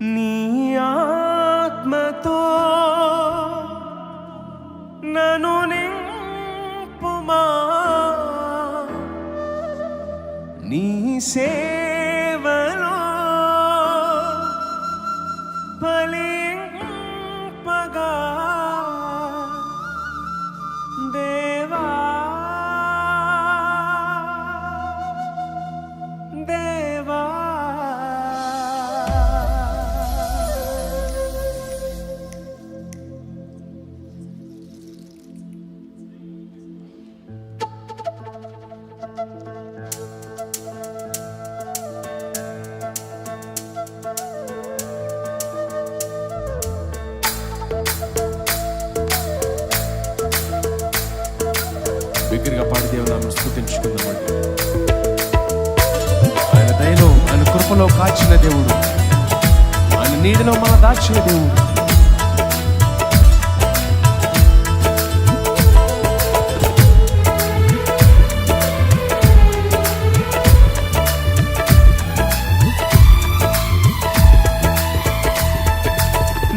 నీ ఆత్మతో నన్ను నింపుమా, నీ సేవలో ఫలింపగా దేవా దేవా. బిగ్గరగా పాడి దేవుని స్తుతించుకుందామండి. ఆయన దయలో, ఆయన కృపలో కాచిన దేవుడు, ఆయన నీడలో మన దాచిన దేవుడు.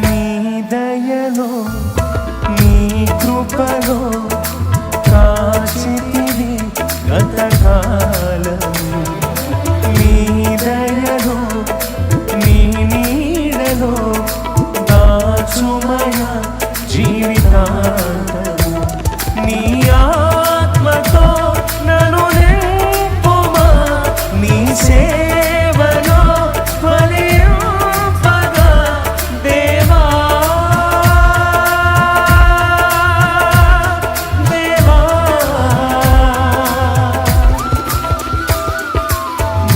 నీ దయలో, నీ కృపలో కాచితివి గతకాలము. నీ దయలో, నీ నీడలో దాచుమయ జీవితాంతము. నీ ఆత్మతో నన్ను నింపుమా, నీ సేవలో ఫలింపగా దేవా దేవా.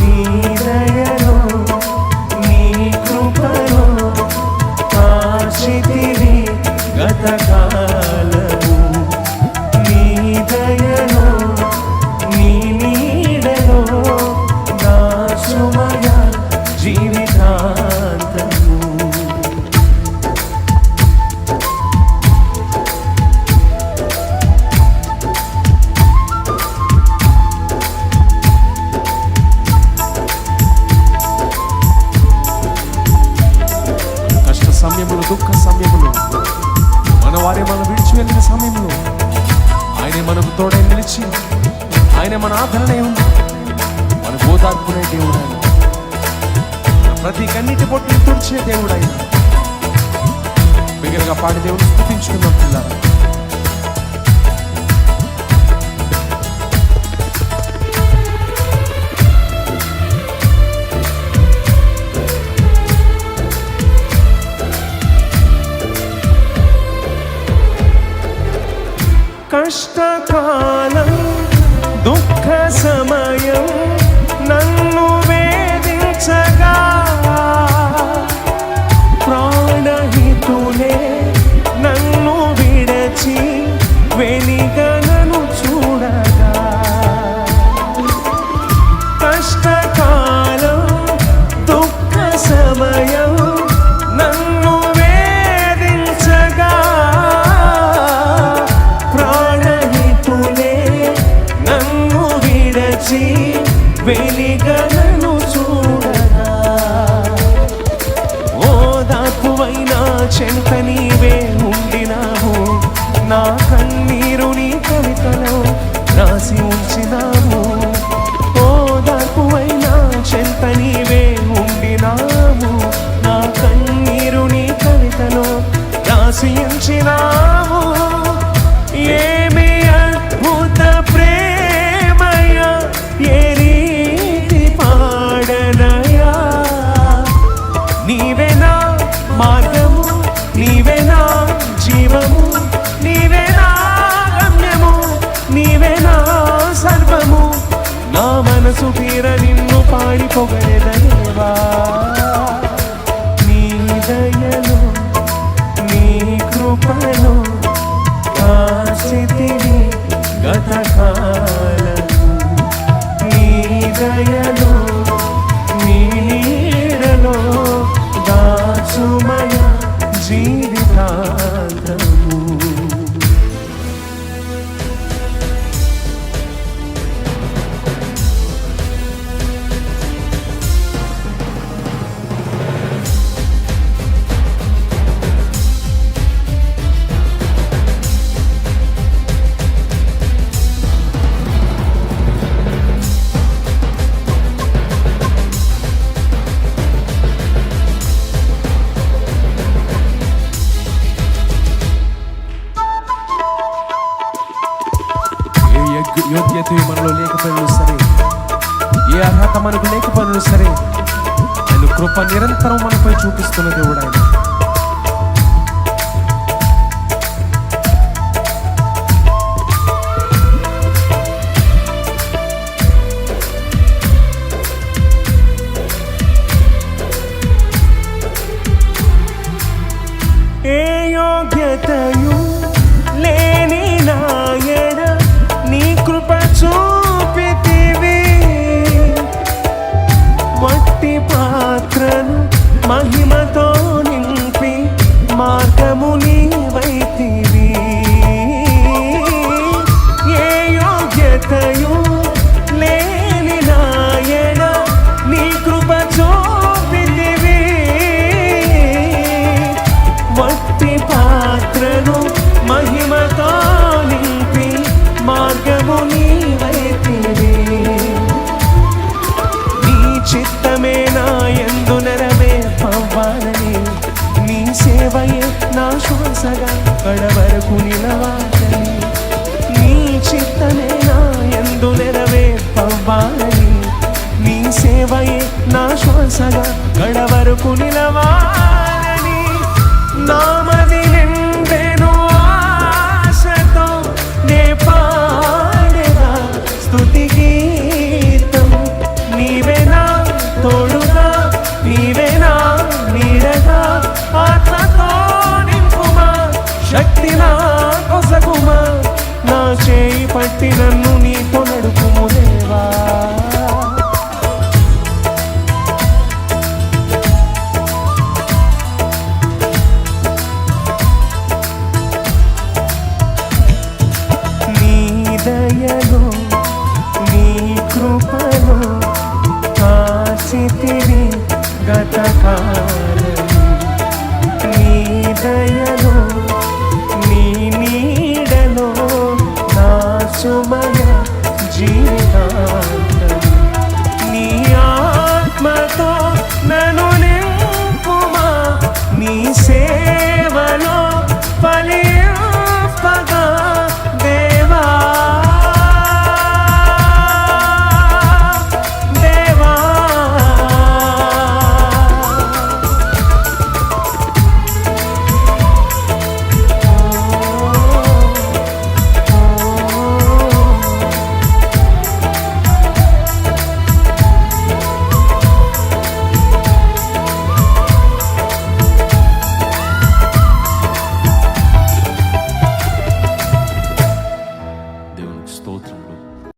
నీ దయలో, నీ కృపలో కాచితివి గతకాలము. నీ దయలో, నీ నీడలో దాచుమయ జీవితాంతము. కష్ట సమయములు, దుఃఖ సమయములు, మన వారే మనం విడిచి వెళ్ళిన సమయంలో ఆయనే మనకు తోడై నిలిచి, ఆయనే మన ఆదరణే ఉంది, మన ఓదార్పునే దేవుడు ఆయన. మన ప్రతి కన్నిటి పొట్టుని తుడిచే దేవుడు ఆయన. బిగ్గరగా పాడి దేవుని స్తుతించుకుందాం పిల్లారా. కష్టకాలం, దుఃఖ సమయం నన్ను వేధించగా ప్రాణహితులే నన్ను విడచి వెలిగనను చూడగా. కష్టకాలం, దుఃఖ సమయం నన్ను వేధించగా ప్రాణహితులే నన్ను విడచి వెలిగనను చూడగా. ఓదార్పువైనా చెంత నీవే ఉండినావు, నా కన్నీరు నీ కవితలో రాసి ఉంచినావు. ఓదార్పువైనా చెంత నీవే ఉండినావు, నా కన్నీరు నీ కవితలో రాసి ఉంచినావు. ఏమి అద్భుత ప్రేమయ, ఏ రీతి పాడనయా. నీవే నా మార్గము, నీవే నా జీవము, నీవే నా గమ్యము, నీవే నా సర్వము. నా మనసు తీర నిన్ను పాడి పొగడెదనేవా. నీ దయలో, నీ కృపలో కాచితివి గతకాలము. నీ దయలో, నీ నీడలో దాచుమయ జీవితాంతము. ఏ అర్హత మనకు లేకపోయినా సరే ఆయన కృప నిరంతరం మనపై చూపిస్తున్న దేవుడు ఆయన. ఏ యోగ్యతయు లేని నాయన నీ కృప చూపితివి, మట్టి పాత్రను మహిమతో నింపి మార్గము నీవైతివి. ఏ యోగ్యతయు లేని నాయన నీ కృప చూపితివి, మట్టి పాత్రను మహిమతో నింపి మార్గము నీవైతివి. నీ చిత్తమే నా యందు నెరవేర్పవ్వాలని, నీ సేవయే నా శ్వాసగా కడవరకు నిలవాలని. నీ చిత్తమే నా యందు నెరవేర్పవ్వాలని, నీ సేవయే నా శ్వాసగా కడవరకు నిలవాలని. నామది నిండెను ఆశతో నే పాడెదా స్తుతి గీతం. నీవే నా తోడుగా, నీవే నా నీడగా, ఆత్మతో నింపుమా, శక్తి నా కొసగుమా. నా చేయి పట్టి నన్ను నీతో నడుపు,